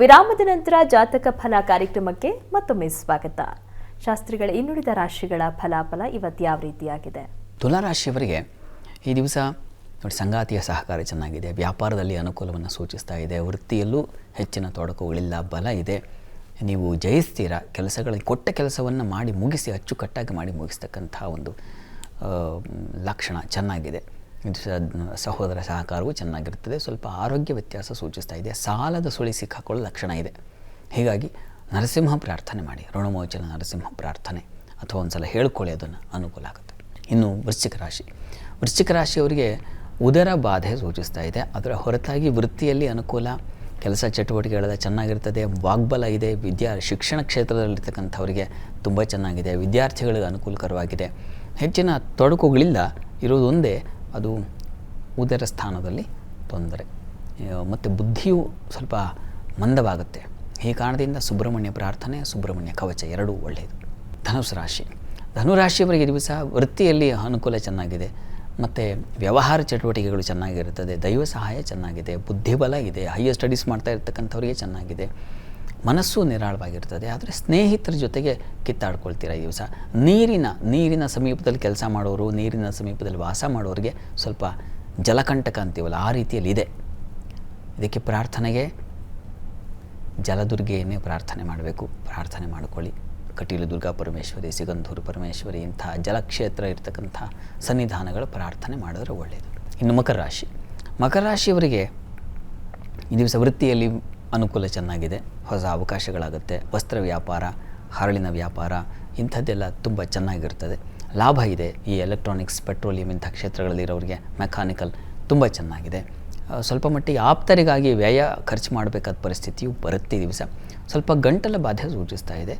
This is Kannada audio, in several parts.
ವಿರಾಮದ ನಂತರ ಜಾತಕ ಫಲ ಕಾರ್ಯಕ್ರಮಕ್ಕೆ ಮತ್ತೊಮ್ಮೆ ಸ್ವಾಗತ. ಶಾಸ್ತ್ರಿಗಳ ಇನ್ನುಳಿದ ರಾಶಿಗಳ ಫಲಾಫಲ ಇವತ್ತು ಯಾವ ರೀತಿಯಾಗಿದೆ? ತುಲಾ ರಾಶಿಯವರಿಗೆ ಈ ದಿವಸ ನೋಡಿ, ಸಂಗಾತಿಯ ಸಹಕಾರ ಚೆನ್ನಾಗಿದೆ, ವ್ಯಾಪಾರದಲ್ಲಿ ಅನುಕೂಲವನ್ನು ಸೂಚಿಸ್ತಾ ಇದೆ, ವೃತ್ತಿಯಲ್ಲೂ ಹೆಚ್ಚಿನ ತೊಡಕುಗಳಿಲ್ಲ, ಬಲ ಇದೆ, ನೀವು ಜಯಿಸ್ತೀರಾ, ಕೊಟ್ಟ ಕೆಲಸವನ್ನು ಮಾಡಿ ಮುಗಿಸಿ ಅಚ್ಚುಕಟ್ಟಾಗಿ ಮಾಡಿ ಮುಗಿಸ್ತಕ್ಕಂಥ ಒಂದು ಲಕ್ಷಣ ಚೆನ್ನಾಗಿದೆ. ಸಹೋದರ ಸಹಕಾರವೂ ಚೆನ್ನಾಗಿರ್ತದೆ. ಸ್ವಲ್ಪ ಆರೋಗ್ಯ ವ್ಯತ್ಯಾಸ ಸೂಚಿಸ್ತಾ ಇದೆ, ಸಾಲದ ಸುಳಿ ಸಿಕ್ಕಾಕೊಳ್ಳೋ ಲಕ್ಷಣ ಇದೆ. ಹೀಗಾಗಿ ನರಸಿಂಹ ಪ್ರಾರ್ಥನೆ ಮಾಡಿ, ಋಣಮೋಚನ ನರಸಿಂಹ ಪ್ರಾರ್ಥನೆ ಅಥವಾ ಒಂದು ಸಲ ಹೇಳ್ಕೊಳ್ಳಿ, ಅದನ್ನು ಅನುಕೂಲ ಆಗುತ್ತೆ. ಇನ್ನು ವೃಶ್ಚಿಕ ರಾಶಿಯವರಿಗೆ ಉದರ ಬಾಧೆ ಸೂಚಿಸ್ತಾ ಇದೆ. ಅದರ ಹೊರತಾಗಿ ವೃತ್ತಿಯಲ್ಲಿ ಅನುಕೂಲ, ಕೆಲಸ ಚಟುವಟಿಕೆಗಳೆಲ್ಲ ಚೆನ್ನಾಗಿರ್ತದೆ, ವಾಗ್ಬಲ ಇದೆ, ಶಿಕ್ಷಣ ಕ್ಷೇತ್ರದಲ್ಲಿರ್ತಕ್ಕಂಥವರಿಗೆ ತುಂಬ ಚೆನ್ನಾಗಿದೆ, ವಿದ್ಯಾರ್ಥಿಗಳಿಗೆ ಅನುಕೂಲಕರವಾಗಿದೆ, ಹೆಚ್ಚಿನ ತೊಡಕುಗಳಿಲ್ಲ. ಇರೋದು ಒಂದೇ, ಅದು ಉದರ ಸ್ಥಾನದಲ್ಲಿ ತೊಂದರೆ ಮತ್ತು ಬುದ್ಧಿಯು ಸ್ವಲ್ಪ ಮಂದವಾಗುತ್ತೆ. ಈ ಕಾರಣದಿಂದ ಸುಬ್ರಹ್ಮಣ್ಯ ಪ್ರಾರ್ಥನೆ, ಸುಬ್ರಹ್ಮಣ್ಯ ಕವಚ ಎರಡೂ ಒಳ್ಳೆಯದು. ಧನುರಾಶಿಯವರಿಗೆ ದಿವಸ ವೃತ್ತಿಯಲ್ಲಿ ಅನುಕೂಲ ಚೆನ್ನಾಗಿದೆ ಮತ್ತು ವ್ಯವಹಾರ ಚಟುವಟಿಕೆಗಳು ಚೆನ್ನಾಗಿರ್ತದೆ, ದೈವ ಸಹಾಯ ಚೆನ್ನಾಗಿದೆ, ಬುದ್ಧಿಬಲ ಇದೆ, ಹೈಯರ್ ಸ್ಟಡೀಸ್ ಮಾಡ್ತಾ ಇರ್ತಕ್ಕಂಥವರಿಗೆ ಚೆನ್ನಾಗಿದೆ, ಮನಸ್ಸು ನಿರಾಳವಾಗಿರ್ತದೆ. ಆದರೆ ಸ್ನೇಹಿತರ ಜೊತೆಗೆ ಕಿತ್ತಾಡ್ಕೊಳ್ತೀರ ಈ ದಿವಸ. ನೀರಿನ ಸಮೀಪದಲ್ಲಿ ಕೆಲಸ ಮಾಡೋರು, ನೀರಿನ ಸಮೀಪದಲ್ಲಿ ವಾಸ ಮಾಡೋರಿಗೆ ಸ್ವಲ್ಪ ಜಲಕಂಟಕ ಅಂತೀವಲ್ಲ, ಆ ರೀತಿಯಲ್ಲಿ ಇದೆ. ಇದಕ್ಕೆ ಪ್ರಾರ್ಥನೆಗೆ ಜಲದುರ್ಗೆಯನ್ನೇ ಪ್ರಾರ್ಥನೆ ಮಾಡಬೇಕು. ಪ್ರಾರ್ಥನೆ ಮಾಡಿಕೊಳ್ಳಿ. ಕಟೀಲು ದುರ್ಗಾ ಪರಮೇಶ್ವರಿ, ಸಿಗಂಧೂರು ಪರಮೇಶ್ವರಿ, ಇಂಥ ಜಲಕ್ಷೇತ್ರ ಇರ್ತಕ್ಕಂಥ ಸನ್ನಿಧಾನಗಳ ಪ್ರಾರ್ಥನೆ ಮಾಡಿದ್ರೆ ಒಳ್ಳೆಯದು. ಇನ್ನು ಮಕರ ರಾಶಿಯವರಿಗೆ ಈ ದಿವಸ ವೃತ್ತಿಯಲ್ಲಿ ಅನುಕೂಲ ಚೆನ್ನಾಗಿದೆ, ಹೊಸ ಅವಕಾಶಗಳಾಗುತ್ತೆ, ವಸ್ತ್ರ ವ್ಯಾಪಾರ, ಹರಳಿನ ವ್ಯಾಪಾರ ಇಂಥದ್ದೆಲ್ಲ ತುಂಬ ಚೆನ್ನಾಗಿರ್ತದೆ, ಲಾಭ ಇದೆ. ಈ ಎಲೆಕ್ಟ್ರಾನಿಕ್ಸ್, ಪೆಟ್ರೋಲಿಯಂ ಇಂಥ ಕ್ಷೇತ್ರಗಳಲ್ಲಿರೋರಿಗೆ, ಮೆಕ್ಯಾನಿಕಲ್ ತುಂಬ ಚೆನ್ನಾಗಿದೆ. ಸ್ವಲ್ಪ ಮಟ್ಟಿಗೆ ಆಪ್ತರಿಗಾಗಿ ಖರ್ಚು ಮಾಡಬೇಕಾದ ಪರಿಸ್ಥಿತಿಯು ಬರುತ್ತೆ. ದಿವಸ ಸ್ವಲ್ಪ ಗಂಟಲ ಬಾಧೆ ಸೂಚಿಸ್ತಾ ಇದೆ.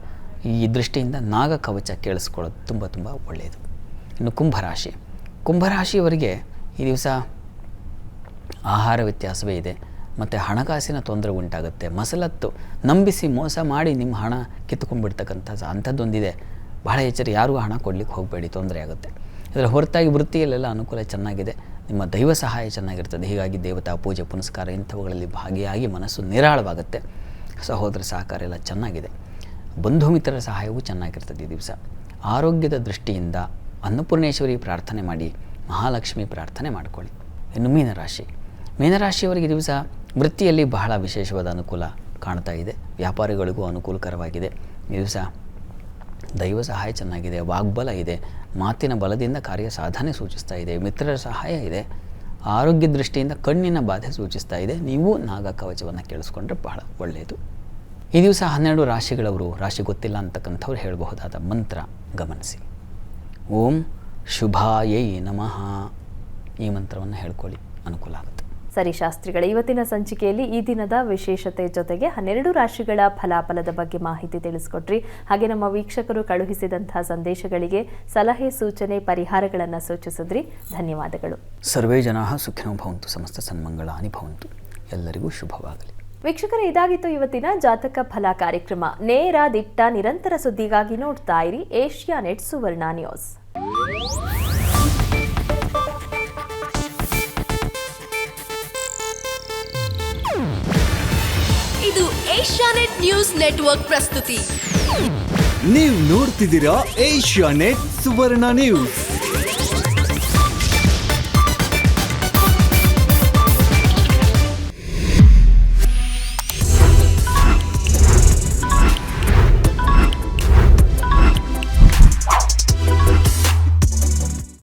ಈ ದೃಷ್ಟಿಯಿಂದ ನಾಗ ಕವಚ ಕೇಳಿಸ್ಕೊಳ್ಳೋದು ತುಂಬ ತುಂಬ ಒಳ್ಳೆಯದು. ಇನ್ನು ಕುಂಭರಾಶಿಯವರಿಗೆ ಈ ದಿವಸ ಆಹಾರ ವ್ಯತ್ಯಾಸವೇ ಇದೆ ಮತ್ತು ಹಣಕಾಸಿನ ತೊಂದರೆ ಉಂಟಾಗುತ್ತೆ. ಮಸಲತ್ತು ನಂಬಿಸಿ ಮೋಸ ಮಾಡಿ ನಿಮ್ಮ ಹಣ ಕಿತ್ತುಕೊಂಡ್ಬಿಡ್ತಕ್ಕಂಥ ಅಂಥದ್ದೊಂದಿದೆ. ಬಹಳ ಎಚ್ಚರ, ಯಾರಿಗೂ ಹಣ ಕೊಡಲಿಕ್ಕೆ ಹೋಗಬೇಡಿ, ತೊಂದರೆ ಆಗುತ್ತೆ. ಇದರ ಹೊರತಾಗಿ ವೃತ್ತಿಯಲ್ಲೆಲ್ಲ ಅನುಕೂಲ ಚೆನ್ನಾಗಿದೆ, ನಿಮ್ಮ ದೈವ ಸಹಾಯ ಚೆನ್ನಾಗಿರ್ತದೆ. ಹೀಗಾಗಿ ದೇವತಾ ಪೂಜೆ ಪುನಸ್ಕಾರ ಇಂಥವುಗಳಲ್ಲಿ ಭಾಗಿಯಾಗಿ ಮನಸ್ಸು ನಿರಾಳವಾಗುತ್ತೆ. ಸಹೋದರ ಸಹಕಾರ ಎಲ್ಲ ಚೆನ್ನಾಗಿದೆ, ಬಂಧು ಮಿತ್ರರ ಸಹಾಯವೂ ಚೆನ್ನಾಗಿರ್ತದೆ. ಈ ದಿವಸ ಆರೋಗ್ಯದ ದೃಷ್ಟಿಯಿಂದ ಅನ್ನಪೂರ್ಣೇಶ್ವರಿ ಪ್ರಾರ್ಥನೆ ಮಾಡಿ, ಮಹಾಲಕ್ಷ್ಮಿ ಪ್ರಾರ್ಥನೆ ಮಾಡಿಕೊಳ್ಳಿ. ಇನ್ನು ಮೀನರಾಶಿಯವರಿಗೆ ದಿವಸ ವೃತ್ತಿಯಲ್ಲಿ ಬಹಳ ವಿಶೇಷವಾದ ಅನುಕೂಲ ಕಾಣ್ತಾ ಇದೆ, ವ್ಯಾಪಾರಿಗಳಿಗೂ ಅನುಕೂಲಕರವಾಗಿದೆ. ಈ ದಿವಸ ದೈವ ಸಹಾಯ ಚೆನ್ನಾಗಿದೆ, ವಾಗ್ಬಲ ಇದೆ, ಮಾತಿನ ಬಲದಿಂದ ಕಾರ್ಯ ಸಾಧನೆ ಸೂಚಿಸ್ತಾ ಇದೆ, ಮಿತ್ರರ ಸಹಾಯ ಇದೆ, ಆರೋಗ್ಯ ದೃಷ್ಟಿಯಿಂದ ಕಣ್ಣಿನ ಬಾಧೆ ಸೂಚಿಸ್ತಾ ಇದೆ. ನೀವು ನಾಗ ಕವಚವನ್ನು ಕೇಳಿಸ್ಕೊಂಡ್ರೆ ಬಹಳ ಒಳ್ಳೆಯದು. ಈ ದಿವಸ 12 ರಾಶಿಗಳವರು, ರಾಶಿ ಗೊತ್ತಿಲ್ಲ ಅಂತಕ್ಕಂಥವ್ರು ಹೇಳಬಹುದಾದ ಮಂತ್ರ ಗಮನಿಸಿ. ಓಂ ಶುಭಾಯೈ ನಮಃ, ಈ ಮಂತ್ರವನ್ನು ಹೇಳ್ಕೊಳ್ಳಿ, ಅನುಕೂಲ ಆಗುತ್ತೆ. ಸರಿ ಶಾಸ್ತ್ರಿಗಳ, ಇವತ್ತಿನ ಸಂಚಿಕೆಯಲ್ಲಿ ಈ ದಿನದ ವಿಶೇಷತೆ ಜೊತೆಗೆ 12 ರಾಶಿಗಳ ಫಲಾಫಲದ ಬಗ್ಗೆ ಮಾಹಿತಿ ತಿಳಿಸ್ಕೊಟ್ರಿ. ಹಾಗೆ ನಮ್ಮ ವೀಕ್ಷಕರು ಕಳುಹಿಸಿದಂತಹ ಸಂದೇಶಗಳಿಗೆ ಸಲಹೆ, ಸೂಚನೆ, ಪರಿಹಾರಗಳನ್ನು ಸೂಚಿಸಿದ್ರಿ. ಧನ್ಯವಾದಗಳು. ಸರ್ವೇ ಜನಾಃ ಸುಖಿನೋ ಭವಂತು, ಸಮಸ್ತ ಸನ್ಮಂಗಳಾನಿ ಭವಂತು. ಎಲ್ಲರಿಗೂ ಶುಭವಾಗಲಿ. ವೀಕ್ಷಕರೇ, ಇದಾಗಿತ್ತು ಇವತ್ತಿನ ಜಾತಕ ಫಲ ಕಾರ್ಯಕ್ರಮ. ನೇರ, ದಿಟ್ಟ, ನಿರಂತರ ಸುದ್ದಿಗಾಗಿ ನೋಡ್ತಾ ಇರಿ ಏಷ್ಯಾನೆಟ್ ಸುವರ್ಣ ನ್ಯೂಸ್. ಇದು ಏಷ್ಯಾನೆಟ್ ನ್ಯೂಸ್ ನೆಟ್ವರ್ಕ್ ಪ್ರಸ್ತುತಿ. ನೀವು ನೋಡ್ತಿದ್ದೀರಾ ಏಷ್ಯಾನೆಟ್ ಸುವರ್ಣ ನ್ಯೂಸ್.